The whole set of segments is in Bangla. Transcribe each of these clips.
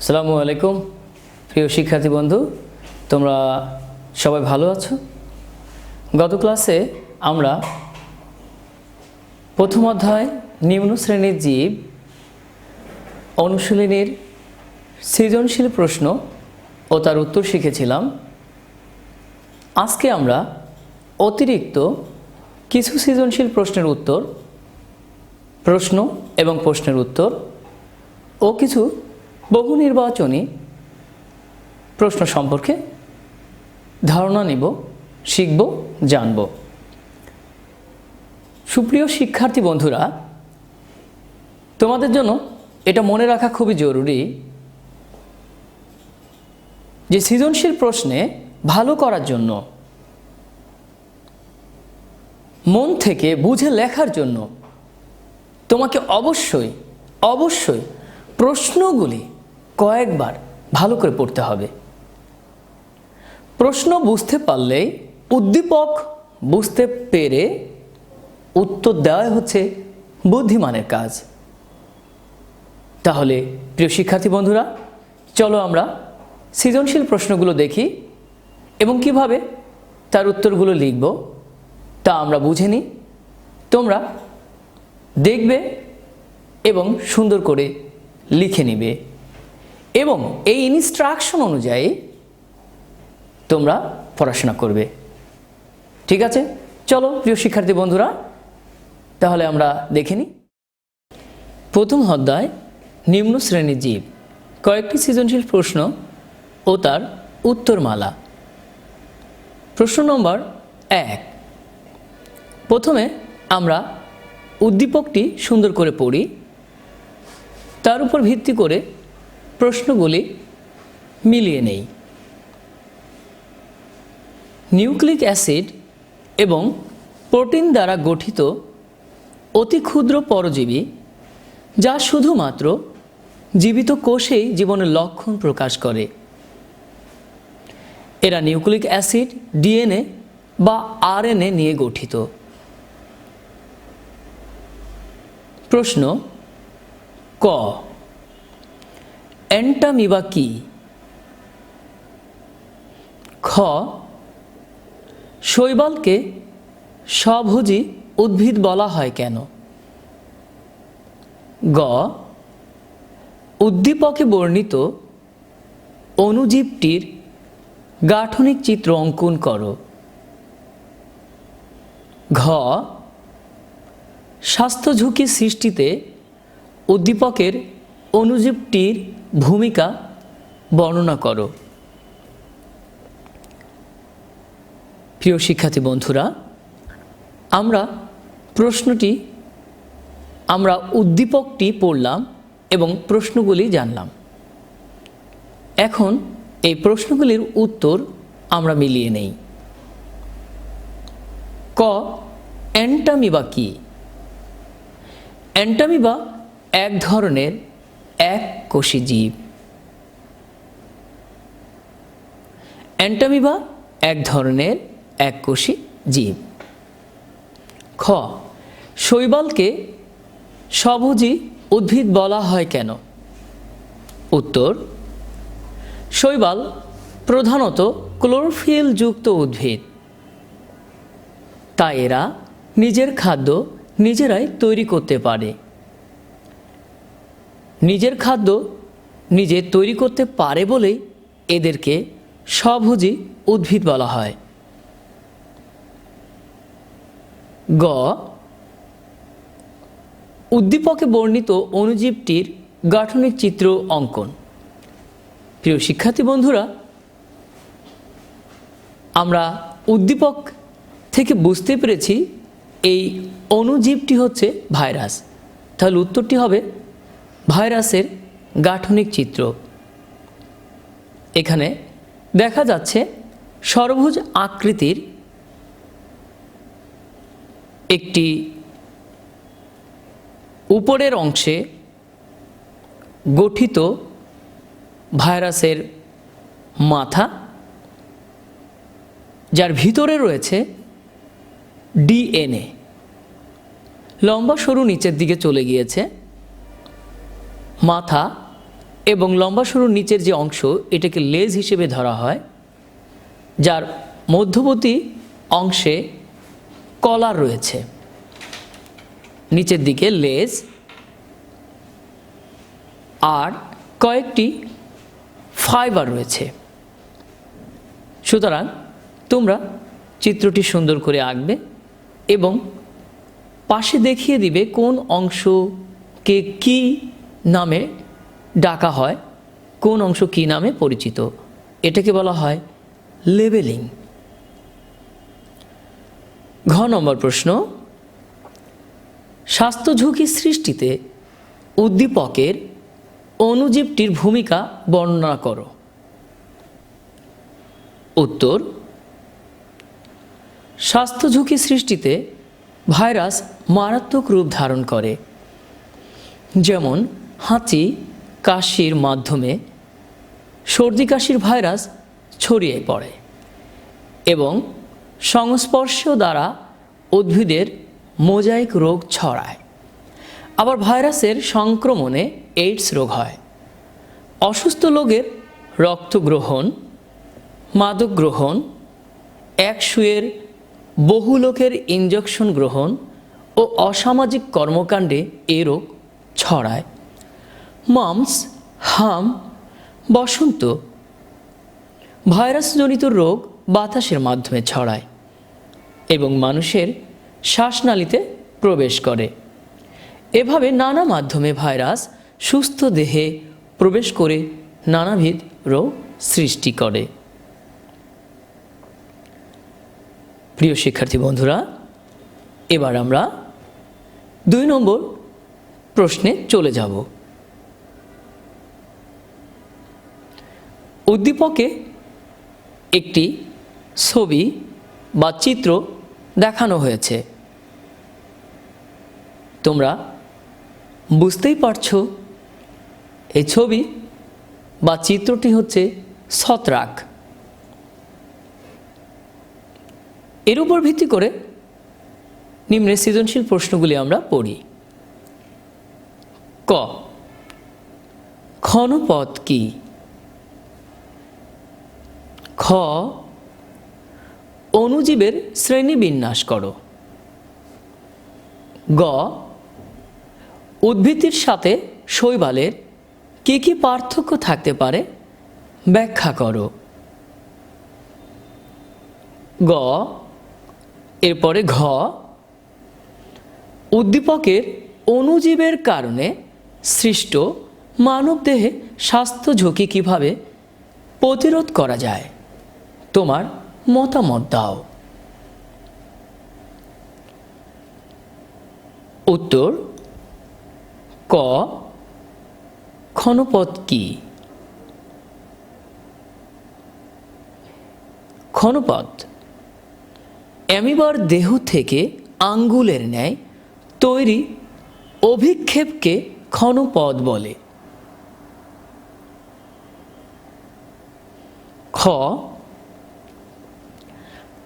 আসসালামু আলাইকুম প্রিয় শিক্ষার্থী বন্ধু, তোমরা সবাই ভালো আছো? গত ক্লাসে আমরা প্রথম অধ্যায় নিম্ন শ্রেণীর জীব অনুশীলনীর সৃজনশীল প্রশ্ন ও তার উত্তর শিখেছিলাম। আজকে আমরা অতিরিক্ত কিছু সৃজনশীল প্রশ্নের উত্তর, প্রশ্ন এবং প্রশ্নের উত্তর ও কিছু বহু নির্বাচনী প্রশ্ন সম্পর্কে ধারণা নিব, শিখব, জানব। সুপ্রিয় শিক্ষার্থী বন্ধুরা, তোমাদের জন্য এটা মনে রাখা খুবই জরুরি যে সৃজনশীল প্রশ্নে ভালো করার জন্য, মন থেকে বুঝে লেখার জন্য তোমাকে অবশ্যই প্রশ্নগুলি কয়েকবার ভালো করে পড়তে হবে। প্রশ্ন বুঝতে পারলেই, উদ্দীপক বুঝতে পেরে উত্তর দেওয়াই হচ্ছে বুদ্ধিমানের কাজ। তাহলে প্রিয় শিক্ষার্থী বন্ধুরা, চলো আমরা সৃজনশীল প্রশ্নগুলো দেখি এবং কিভাবে তার উত্তরগুলো লিখব তা আমরা বুঝে নিই। তোমরা দেখবে এবং সুন্দর করে লিখে নিবে এবং এই ইনস্ট্রাকশন অনুযায়ী তোমরা পড়াশোনা করবে। ঠিক আছে, চলো প্রিয় শিক্ষার্থী বন্ধুরা, তাহলে আমরা দেখে নিই। প্রথম অধ্যায় নিম্ন শ্রেণীর জীব, কয়েকটি সৃজনশীল প্রশ্ন ও তার উত্তরমালা। প্রশ্ন নম্বর 1। প্রথমে আমরা উদ্দীপকটি সুন্দর করে পড়ি, তার উপর ভিত্তি করে প্রশ্নগুলি মিলিয়ে নেই। নিউক্লিক অ্যাসিড এবং প্রোটিন দ্বারা গঠিত অতি ক্ষুদ্র পরজীবী, যা শুধুমাত্র জীবিত কোষেই জীবনের লক্ষণ প্রকাশ করে। এরা নিউক্লিক অ্যাসিড, ডিএনএ বা আরএনএ নিয়ে গঠিত। প্রশ্ন ক। অ্যান্টামিবা কি? খ। শৈবালকে স্বভোজী উদ্ভিদ বলা হয় কেন? গ। উদ্দীপকে বর্ণিত অণুজীবটির গাঠনিক চিত্র অঙ্কন করো। ঘ। স্বাস্থ্য ঝুঁকি সৃষ্টিতে উদ্দীপকের অণুজীবটির ভূমিকা বর্ণনা করো। প্রিয় শিক্ষার্থী বন্ধুরা, আমরা উদ্দীপকটি পড়লাম এবং প্রশ্নগুলি জানলাম। এখন এই প্রশ্নগুলির উত্তর আমরা মিলিয়ে নেই। ক। অ্যান্টামিবা কি? অ্যান্টামিবা এক ধরনের এককোষী জীব। অ্যান্টামিবা এক ধরনের এককোষী জীব। খ। শৈবালকে স্বভোজী উদ্ভিদ বলা হয় কেন? উত্তর। শৈবাল প্রধানত ক্লোরোফিল যুক্ত উদ্ভিদ, তাই এরা নিজের খাদ্য নিজেরাই তৈরি করতে পারে। নিজের খাদ্য নিজে তৈরি করতে পারে বলেই এদেরকে স্বভোজী উদ্ভিদ বলা হয়। গ। উদ্দীপকে বর্ণিত অণুজীবটির গাঠনিক চিত্র অঙ্কন। প্রিয় শিক্ষার্থী বন্ধুরা, আমরা উদ্দীপক থেকে বুঝতে পেরেছি এই অণুজীবটি হচ্ছে ভাইরাস। তাহলে উত্তরটি হবে ভাইরাসের গাঠনিক চিত্র। এখানে দেখা যাচ্ছে ষড়ভুজ আকৃতির একটি উপরের অংশে গঠিত ভাইরাসের মাথা, যার ভিতরে রয়েছে ডিএনএ। লম্বা সরু নিচের দিকে চলে গিয়েছে। মাথা এবং লম্বা সরুর নিচের যে অংশ এটাকে লেজ হিসেবে ধরা হয়, যার মধ্যবর্তী অংশে কলার রয়েছে, নিচের দিকে লেজ আর কয়েকটি ফাইবার রয়েছে। সুতরাং তোমরা চিত্রটি সুন্দর করে আঁকবে এবং পাশে দেখিয়ে দিবে কোন অংশকে কি নামে ডাকা হয়, কোন অংশ কি নামে পরিচিত। এটাকে বলা হয় লেবেলিং। ঘ নম্বর প্রশ্ন, স্বাস্থ্য ঝুঁকি সৃষ্টিতে উদ্দীপকের অণুজীবটির ভূমিকা বর্ণনা করো। উত্তর, স্বাস্থ্য ঝুঁকি সৃষ্টিতে ভাইরাস মারাত্মক রূপ ধারণ করে, যেমন হাঁচি কাশির মাধ্যমে সর্দি কাশির ভাইরাস ছড়িয়ে পড়ে এবং সংস্পর্শ দ্বারা উদ্ভিদের মোজাইক রোগ ছড়ায়। আবার ভাইরাসের সংক্রমণে এইডস রোগ হয়। অসুস্থ লোকের রক্ত গ্রহণ, মাদক গ্রহণ, একসুয়ের বহু লোকের ইনজেকশন গ্রহণ ও অসামাজিক কর্মকাণ্ডে এ রোগ ছড়ায়। মাম্পস, হাম, বসন্ত ভাইরাসজনিত রোগ বাতাসের মাধ্যমে ছড়ায় এবং মানুষের শ্বাসনালীতে প্রবেশ করে। এভাবে নানা মাধ্যমে ভাইরাস সুস্থ দেহে প্রবেশ করে নানাবিধ রোগ সৃষ্টি করে। প্রিয় শিক্ষার্থী বন্ধুরা, এবার আমরা 2 নম্বর প্রশ্নে চলে যাব। উদ্দীপকে একটি ছবি বা চিত্র দেখানো হয়েছে। তোমরা বুঝতেই পারছো এই ছবি বা চিত্রটি হচ্ছে ছত্রাক। এর উপর ভিত্তি করে নিম্নের সৃজনশীল প্রশ্নগুলি আমরা পড়ি। ক, ক্ষণপদ কি? খ, অণুজীবের শ্রেণীবিন্যাস করো। গ, উদ্ভিদের সাথে শৈবালের কী কী পার্থক্য থাকতে পারে ব্যাখ্যা করো। গ, এরপরে ঘ, উদ্দীপকের অণুজীবের কারণে সৃষ্ট মানবদেহে স্বাস্থ্য ঝুঁকি কীভাবে প্রতিরোধ করা যায় তোমার মতামত দাও। উত্তর, ক, ক্ষণপদ কি? ক্ষণপদ অ্যামিবার দেহ থেকে আঙ্গুলের ন্যায় তৈরি অভিক্ষেপকে ক্ষণপদ বলে। খ,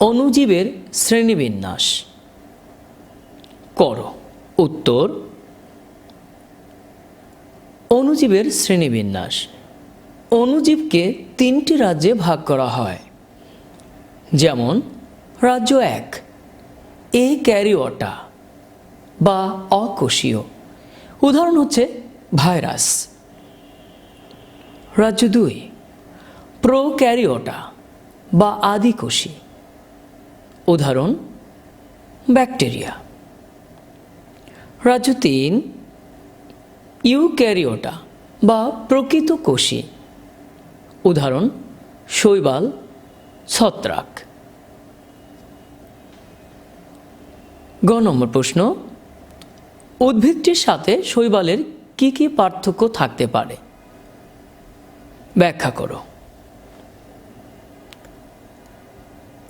অণুজীবের শ্রেণীবিন্যাস করো। উত্তর, অণুজীবের শ্রেণীবিন্যাস। অণুজীবকে 3টি রাজ্যে ভাগ করা হয়, যেমন রাজ্য 1 ক্যারিওটা বা অকোষীয়, উদাহরণ হচ্ছে ভাইরাস। রাজ্য 2 প্রোক্যারিওটা বা আদিকোষী, উদাহরণ ব্যাকটেরিয়া। রাজ্য 3 ইউক্যারিওটা বা প্রকৃত কোষী, উদাহরণ শৈবাল, ছত্রাক। গ নম্বর প্রশ্ন, উদ্ভিদটির সাথে শৈবালের কি কি পার্থক্য থাকতে পারে ব্যাখ্যা করো।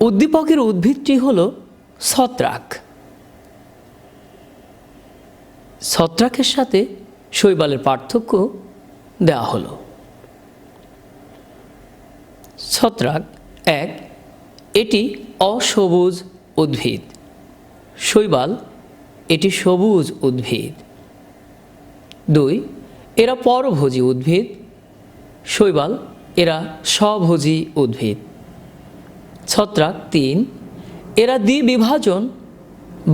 উদ্দীপকের উদ্ভিদটি হল ছত্রাক। ছত্রাকের সাথে শৈবালের পার্থক্য দেওয়া হলো। ছত্রাক 1 এটি অসবুজ উদ্ভিদ। শৈবাল এটি সবুজ উদ্ভিদ। 2 এরা পরভোজী উদ্ভিদ শৈবাল এরা স্বভোজী উদ্ভিদ। ছত্রাক 3, এরা দ্বিবিভাজন,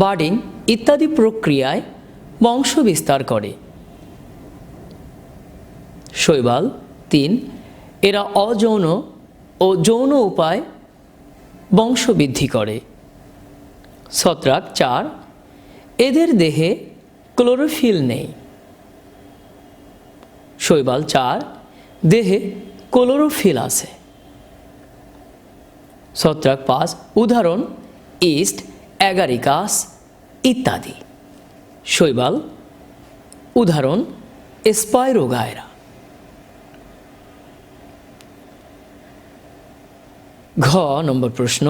বার্ডিং ইত্যাদি প্রক্রিয়ায় বংশ বিস্তার করে। শৈবাল 3, এরা অযৌন ও যৌন উপায় বংশ বৃদ্ধি করে। ছত্রাক 4, এদের দেহে ক্লোরোফিল নেই। শৈবাল 4, দেহে ক্লোরোফিল আছে। ছত্রাক 5, উদাহরণ ইস্ট, অ্যাগারিকাস ইত্যাদি। শৈবাল উদাহরণ স্পাইরোগায়রা। ঘ নম্বর প্রশ্ন,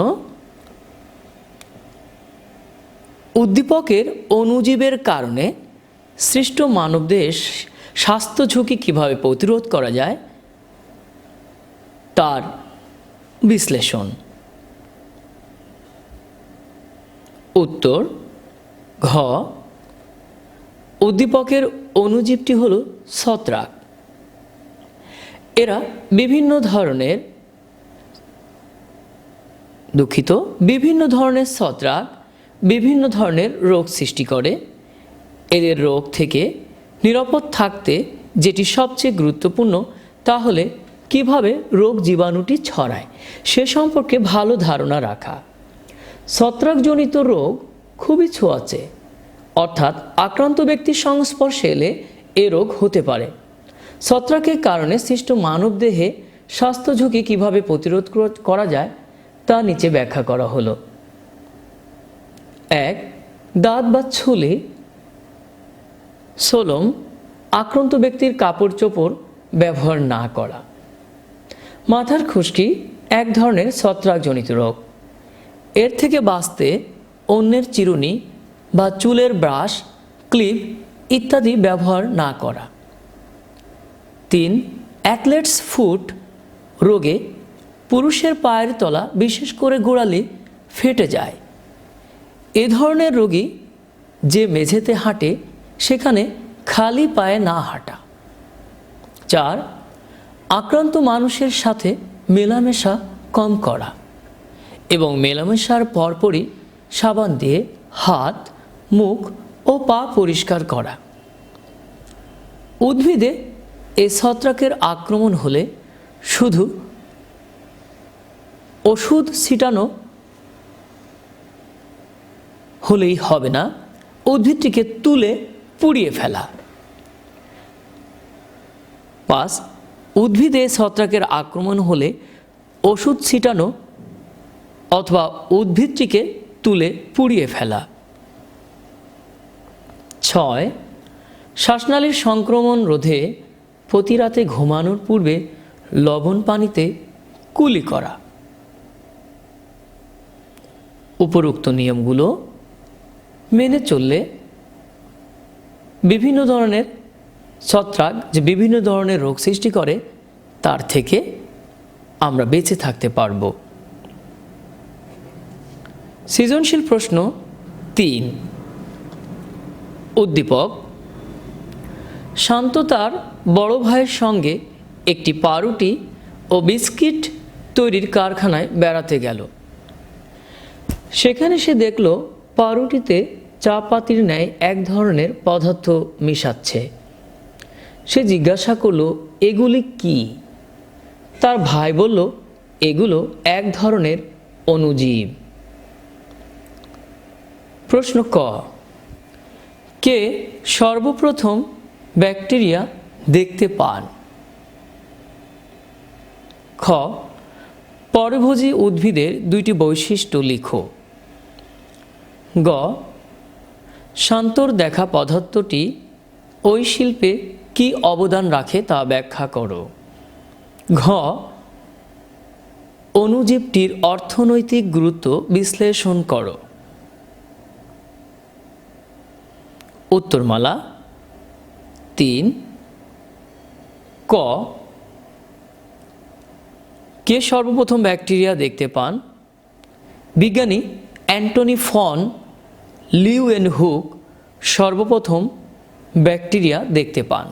উদ্দীপকের অণুজীবের কারণে সৃষ্ট মানবদেহে স্বাস্থ্য ঝুঁকি কীভাবে প্রতিরোধ করা যায় তার বিশ্লেষণ। উত্তর ঘ, উদ্দীপকের অণুজীবটি হল ছত্রাক। এরা বিভিন্ন ধরনের ছত্রাক বিভিন্ন ধরনের রোগ সৃষ্টি করে। এদের রোগ থেকে নিরাপদ থাকতে যেটি সবচেয়ে গুরুত্বপূর্ণ তা হলে কীভাবে রোগ জীবাণুটি ছড়ায় সে সম্পর্কে ভালো ধারণা রাখা। ছত্রাকজনিত রোগ খুবই ছোঁয়াচে, অর্থাৎ আক্রান্ত ব্যক্তির সংস্পর্শে এলে এ রোগ হতে পারে। ছত্রাকের কারণে সৃষ্ট মানবদেহে স্বাস্থ্য ঝুঁকি কীভাবে প্রতিরোধ করা যায় তা নিচে ব্যাখ্যা করা হলো। 1, দাঁত বা ছুলি, সোলম আক্রান্ত ব্যক্তির কাপড় চোপড় ব্যবহার না করা। মাথার খুশকি এক ধরনের ছত্রাকজনিত রোগ। এর থেকে বাঁচতে অন্যের চিরুনি বা চুলের ব্রাশ, ক্লিপ ইত্যাদি ব্যবহার না করা। 3, অ্যাথলেটস ফুট রোগে পুরুষের পায়ের তলা বিশেষ করে গোড়ালি ফেটে যায়। এ ধরনের রোগী যে মেঝেতে হাঁটে সেখানে খালি পায়ে না হাঁটা। 4, আক্রান্ত মানুষের সাথে মেলামেশা কম করা এবং মেলামেশার পরপরই সাবান দিয়ে হাত, মুখ ও পা পরিষ্কার করা। উদ্ভিদে এই ছত্রাকের আক্রমণ হলে শুধু ওষুধ ছিটানো হলেই হবে না, উদ্ভিদটিকে তুলে পুড়িয়ে ফেলা। 5, উদ্ভিদে ছত্রাকের আক্রমণ হলে ওষুধ ছিটানো অথবা উদ্ভিদটিকে তুলে পুড়িয়ে ফেলা। 6, শ্বাসনালীর সংক্রমণ রোধে প্রতি রাতে ঘুমানোর পূর্বে লবণ পানিতে কুলি করা। উপরোক্ত নিয়মগুলো মেনে চললে বিভিন্ন ধরনের ছত্রাক যে বিভিন্ন ধরনের রোগ সৃষ্টি করে তার থেকে আমরা বেঁচে থাকতে পারব। সৃজনশীল প্রশ্ন 3, উদ্দীপক শান্ত তার বড় ভাইয়ের সঙ্গে একটি পাউরুটি ও বিস্কিট তৈরির কারখানায় বেড়াতে গেল। সেখানে সে দেখল পাউরুটিতে চা পাতির ন্যায় এক ধরনের পদার্থ মিশাচ্ছে। সে জিজ্ঞাসা করল, এগুলি কি? তার ভাই বলল, এগুলো এক ধরনের অণুজীব। প্রশ্ন ক, কে সর্বপ্রথম ব্যাকটেরিয়া দেখতে পান? খ, পরভোজী উদ্ভিদের 2টি বৈশিষ্ট্য লিখো। গ, শান্তর দেখা পদার্থটি ওই শিল্পে কি অবদান রাখে তা ব্যাখ্যা করো। ঘ, অণুজীবটির অর্থনৈতিক গুরুত্ব বিশ্লেষণ করো। উত্তরমালা 3, ক, কে সর্বপ্রথম ব্যাকটেরিয়া দেখতে পান? বিজ্ঞানী অ্যান্টনি ফন লিউয়েনহুক সর্বপ্রথম ব্যাকটেরিয়া দেখতে পান।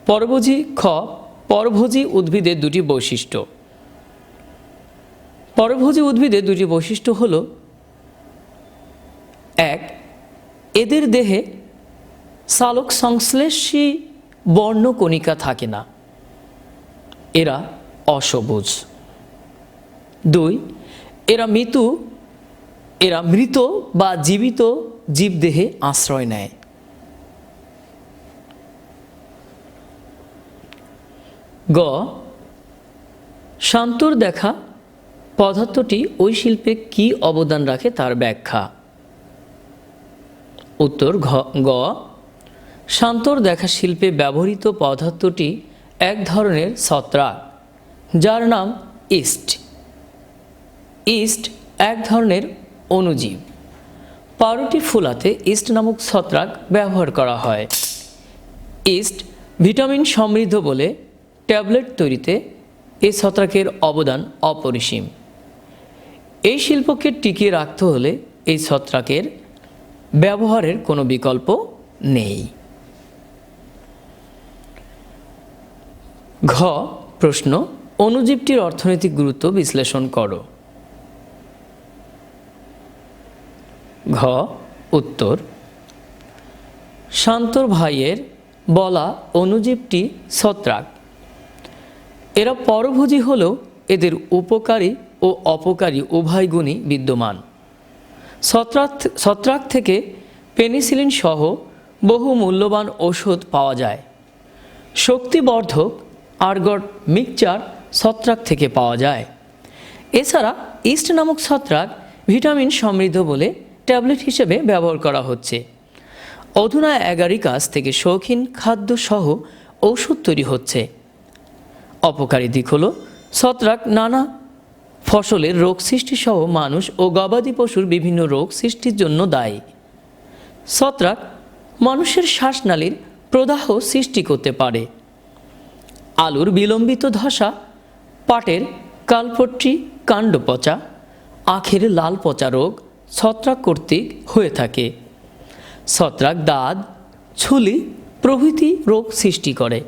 পরভোজী খ পরভোজী উদ্ভিদের দুটি বৈশিষ্ট্য। পরভোজী উদ্ভিদের দুটি বৈশিষ্ট্য হল, এক, এদের দেহে সালোক সংশ্লেষী বর্ণকণিকা থাকে না, এরা অসবুজ। দুই, এরা মৃত বা জীবিত জীবদেহে আশ্রয় নেয়। গ, শান্তর দেখা পদার্থটি ওই শিল্পে কি অবদান রাখে তার ব্যাখ্যা। উত্তর গ, শান্তর দেখা শিল্পে ব্যবহৃত পদার্থটি এক ধরনের ছত্রাক যার নাম ইস্ট। ইস্ট এক ধরনের অণুজীব। পাউরুটি ফুলাতে ইস্ট নামক ছত্রাক ব্যবহার করা হয়। ইস্ট ভিটামিন সমৃদ্ধ বলে ট্যাবলেট তৈরিতে এই ছত্রাকের অবদান অপরিসীম। এই শিল্পকে টিকিয়ে রাখতে হলে এই ছত্রাকের ব্যবহারের কোনো বিকল্প নেই। ঘ প্রশ্ন, অণুজীবটির অর্থনৈতিক গুরুত্ব বিশ্লেষণ করো। ঘ উত্তর, শান্তর ভাইয়ের বলা অণুজীবটি ছত্রাক। এরা পরভোজী হলেও এদের উপকারী ও অপকারী উভয় গুণই বিদ্যমান। ছত্রাক থেকে পেনিসিলিন সহ বহু মূল্যবান ঔষধ পাওয়া যায়। শক্তিবর্ধক আর্গট মিক্সচার ছত্রাক থেকে পাওয়া যায়। এছাড়া ইস্ট নামক ছত্রাক ভিটামিন সমৃদ্ধ বলে ট্যাবলেট হিসেবে ব্যবহার করা হচ্ছে। অধুনা অ্যাগারিকাস থেকে শৌখিন খাদ্য সহ ঔষধ তৈরি হচ্ছে। অপকারী দিক হল, ছত্রাক নানা ফসলের রোগ সৃষ্টি সহ মানুষ ও গবাদি পশুর বিভিন্ন রোগ সৃষ্টির জন্য দায়ী। ছত্রাক মানুষের শ্বাসনালীর প্রদাহ সৃষ্টি করতে পারে। আলুর বিলম্বিত ধসা, পাটের কালপট্রি কাণ্ড পচা, আখের লাল পচা রোগ ছত্রাক কর্তৃক হয়ে থাকে। ছত্রাক দাঁত, ছুলি প্রভৃতি রোগ সৃষ্টি করে।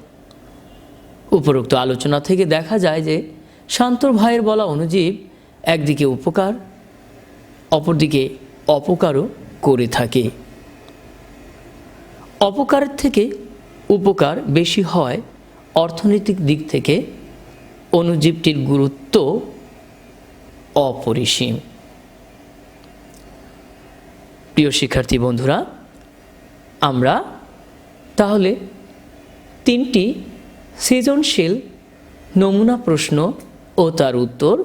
উপরোক্ত আলোচনা থেকে দেখা যায় যে শান্তর ভাইয়ের বলা অণুজীব একদিকে উপকার, অপরদিকে অপকারও করে থাকে। অপকারের থেকে উপকার বেশি হয় অর্থনৈতিক দিক থেকে অণুজীবটির গুরুত্ব অপরিসীম। প্রিয় শিক্ষার্থী বন্ধুরা, আমরা তাহলে 3টি সৃজনশীল নমুনা প্রশ্ন ও তার উত্তর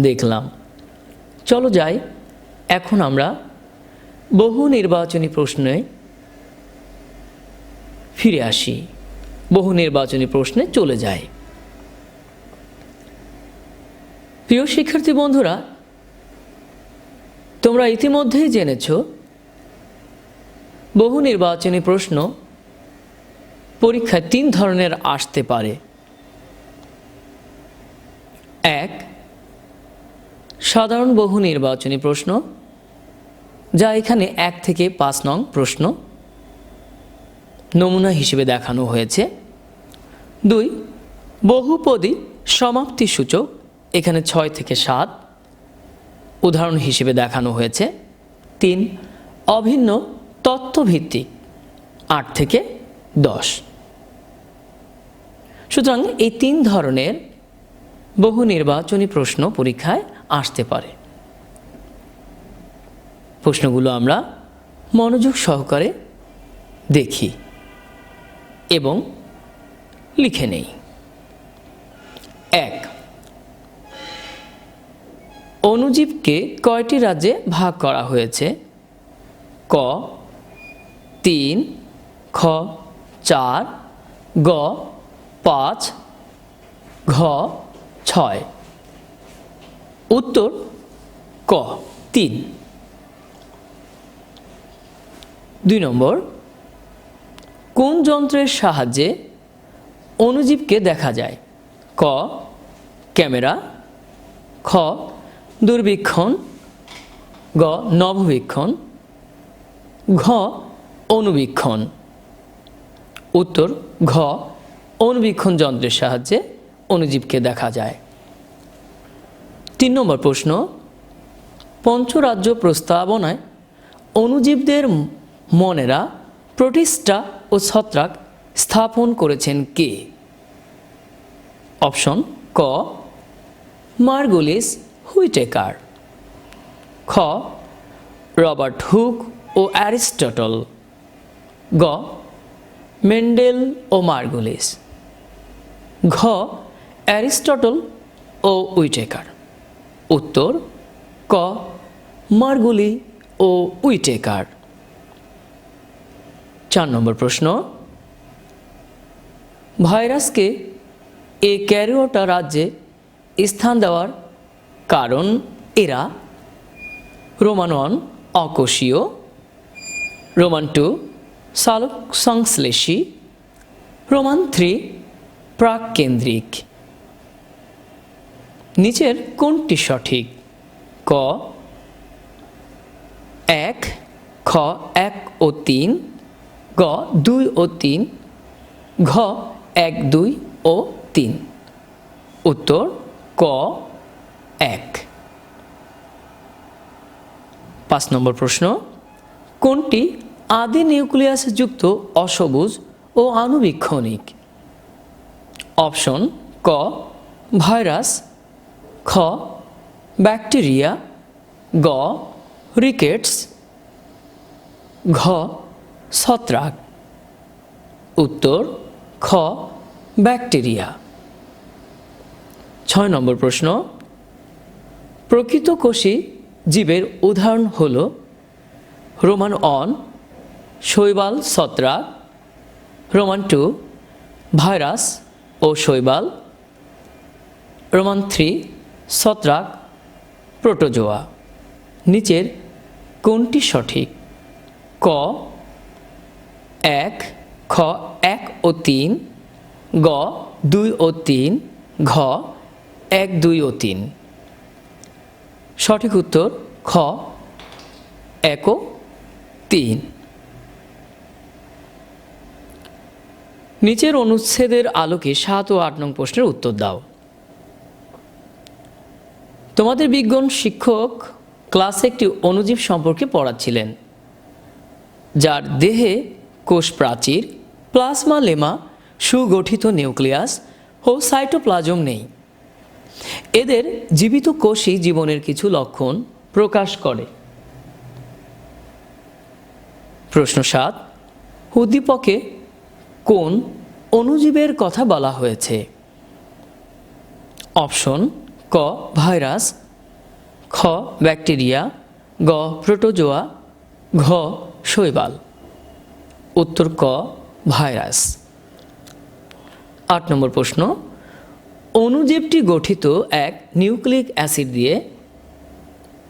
দেখলাম। চলো যাই এখন আমরা বহু নির্বাচনী প্রশ্নে ফিরে আসি। বহু নির্বাচনী প্রশ্নে চলে যাই। প্রিয় শিক্ষার্থী বন্ধুরা, তোমরা ইতিমধ্যেই জেনেছ বহু নির্বাচনী প্রশ্ন পরীক্ষায় 3 ধরনের আসতে পারে। 1, সাধারণ বহু নির্বাচনী প্রশ্ন, যা এখানে 1 থেকে 5 নং প্রশ্ন নমুনা হিসেবে দেখানো হয়েছে। 2, বহুপদী সমাপ্তি সূচক, এখানে 6 থেকে 7 উদাহরণ হিসেবে দেখানো হয়েছে। 3, অভিন্ন তত্ত্বভিত্তিক 8 থেকে 10। সুতরাং এই 3 ধরনের বহু নির্বাচনী প্রশ্ন পরীক্ষায় আসতে পারে। প্রশ্নগুলো আমরা মনোযোগ সহকারে দেখি এবং লিখে নেই। 1, অণুজীবকে কয়টি রাজ্যে ভাগ করা হয়েছে? ক 3, খ 4, গ 5, ঘ 6। উত্তর ক 3। 2 নম্বর, কোন যন্ত্রের সাহায্যে অণুজীবকে দেখা যায়? ক ক্যামেরা, খ দূরবীক্ষণ, গ নভোবীক্ষণ, ঘ অণুবীক্ষণ। উত্তর ঘ অণুবীক্ষণ যন্ত্রের সাহায্যে অণুজীবকে দেখা যায়। 3 নম্বর প্রশ্ন, পঞ্চরাজ্য প্রস্তাবনায় অণুজীবদের মনেরা, প্রোটিস্টা ও ছত্রাক স্থাপন করেছেন কে? অপশন ক মার্গুলিস হুইটেকার, খ রবার্ট হুক ও অ্যারিস্টটল, গ মেন্ডেল ও মার্গুলিস, ঘ অ্যারিস্টটল ও হুইটেকার। উত্তর ক মার্গুলি ও হুইটেকার। 4 নম্বর প্রশ্ন, ভাইরাসকে ক্যারিওটা রাজ্যে স্থান দেওয়ার কারণ এরা: রোমান 1 অকোষীয়, রোমান 2 সালোক সংশ্লেষী, রোমান 3 প্রাককেন্দ্রিক। নিচের কোনটি সঠিক? ক 1, খ 1 ও 3, গ 2 ও 3, ঘ 1, 2 ও 3। উত্তর ক 1। 5 নম্বর প্রশ্ন, কোনটি আদি নিউক্লিয়াস যুক্ত অসবুজ ও আণুবীক্ষণিক? অপশন ক ভাইরাস, খ ব্যাকটেরিয়া, গ রিকেটস, ঘ ছত্রাক। উত্তর খ ব্যাকটেরিয়া। 6 নম্বর প্রশ্ন, প্রকৃত কোষী জীবের উদাহরণ হল রোমান 1 শৈবাল ছত্রাক, রোমান 2 ভাইরাস ও শৈবাল, রোমান 3 ছত্রাক প্রোটোজোয়া। নিচের কোনটি সঠিক? ক 1, খ 1 ও 3, গ 2 ও 3, ঘ 1, 2 ও 3। সঠিক উত্তর খ 1 ও 3। নিচের অনুচ্ছেদের আলোকে 7 ও 8 নং প্রশ্নের উত্তর দাও। তোমাদের বিজ্ঞান শিক্ষক ক্লাসে একটি অণুজীব সম্পর্কে পড়াচ্ছিলেন, যার দেহে কোষ প্রাচীর, প্লাজমা লেমা, সুগঠিত নিউক্লিয়াস ও সাইটোপ্লাজম নেই। এদের জীবিত কোষই জীবনের কিছু লক্ষণ প্রকাশ করে। প্রশ্ন 7, উদ্দীপকে কোন অণুজীবের কথা বলা হয়েছে? অপশন ক ভাইরাস, খ ব্যাকটেরিয়া, গ প্রোটোজোয়া, ঘ শৈবাল। উত্তর ক ভাইরাস। 8 নম্বর প্রশ্ন, অণুজীবটি গঠিত 1 নিউক্লিক অ্যাসিড দিয়ে,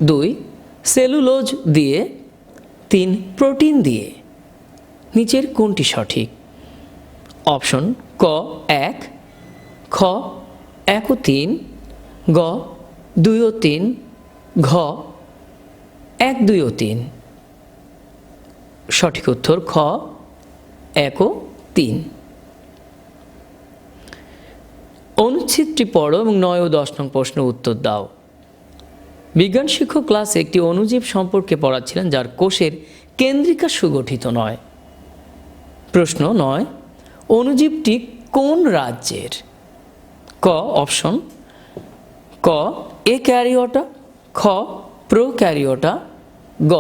2 সেলুলোজ দিয়ে, 3 প্রোটিন দিয়ে। নিচের কোনটি সঠিক? অপশন ক 1, খ 1 ও 3, গ 2 ও 3, ঘ 1, 2 ও 3। সঠিক উত্তর খ 1 ও 3। অনুচ্ছেদটি পড়ো এবং 9 ও 10 নং প্রশ্নের উত্তর দাও। বিজ্ঞান শিক্ষক ক্লাসে একটি অণুজীব সম্পর্কে পড়াচ্ছিলেন, যার কোষের কেন্দ্রিকা সুগঠিত নয়। প্রশ্ন 9, অণুজীবটি কোন রাজ্যের? ক অপশন ক ক্যারিওটা, খ প্রোক্যারিওটা, গ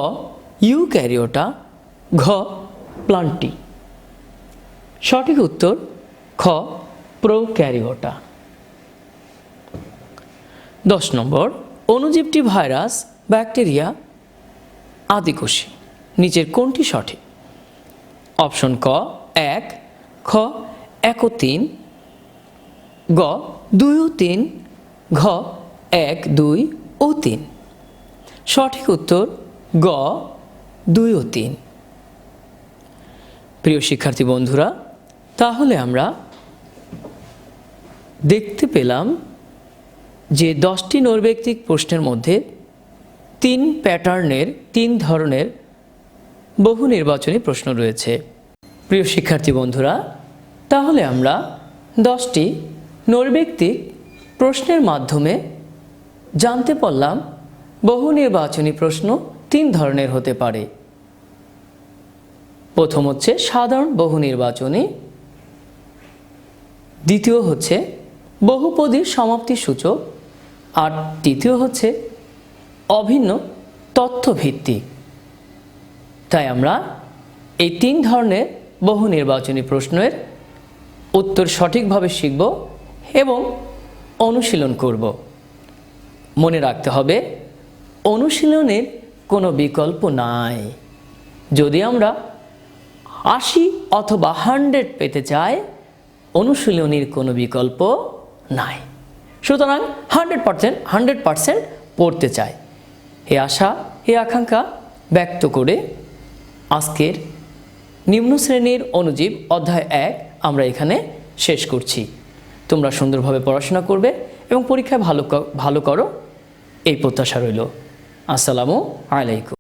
ইউক্যারিওটা, ঘ প্লান্টি। সঠিক উত্তর খ প্রোক্যারিওটা। 10 নম্বর, অণুজীবটি ভাইরাস, ব্যাকটেরিয়া, আদিকোষী। নিচের কোনটি সঠিক? অপশন ক 1, খ 1 ও 3, গ 2 ও 3, ঘ 1, 2 ও 3। সঠিক উত্তর গ 2 ও 3। প্রিয় শিক্ষার্থী বন্ধুরা, তাহলে আমরা দেখতে পেলাম যে 10টি নৈর্ব্যক্তিক প্রশ্নের মধ্যে 3 প্যাটার্নের 3 ধরনের বহু নির্বাচনী প্রশ্ন রয়েছে। প্রিয় শিক্ষার্থী বন্ধুরা, তাহলে আমরা 10টি নৈর্ব্যক্তিক প্রশ্নের মাধ্যমে জানতে পারলাম বহু নির্বাচনী প্রশ্ন 3 ধরনের হতে পারে। প্রথম হচ্ছে সাধারণ বহু নির্বাচনী, দ্বিতীয় হচ্ছে বহুপদীর সমাপ্তি সূচক, আর তৃতীয় হচ্ছে অভিন্ন তথ্যভিত্তিক। তাই আমরা এই 3 ধরনের বহু নির্বাচনী প্রশ্নের উত্তর সঠিকভাবে শিখব এবং অনুশীলন করব। মনে রাখতে হবে, অনুশীলনের কোনো বিকল্প নাই। যদি আমরা 80 অথবা 100 পেতে চাই, অনুশীলনীর কোনো বিকল্প নাই। সুতরাং 100% পড়তে চাই। এ আশা, এ আকাঙ্ক্ষা ব্যক্ত করে আজকের নিম্ন শ্রেণীর অণুজীব অধ্যায় 1 আমরা এখানে শেষ করছি। তোমরা সুন্দরভাবে পড়াশোনা করবে এবং পরীক্ষায় ভালো করো, এই প্রত্যাশা রইল। আসসালামু আলাইকুম।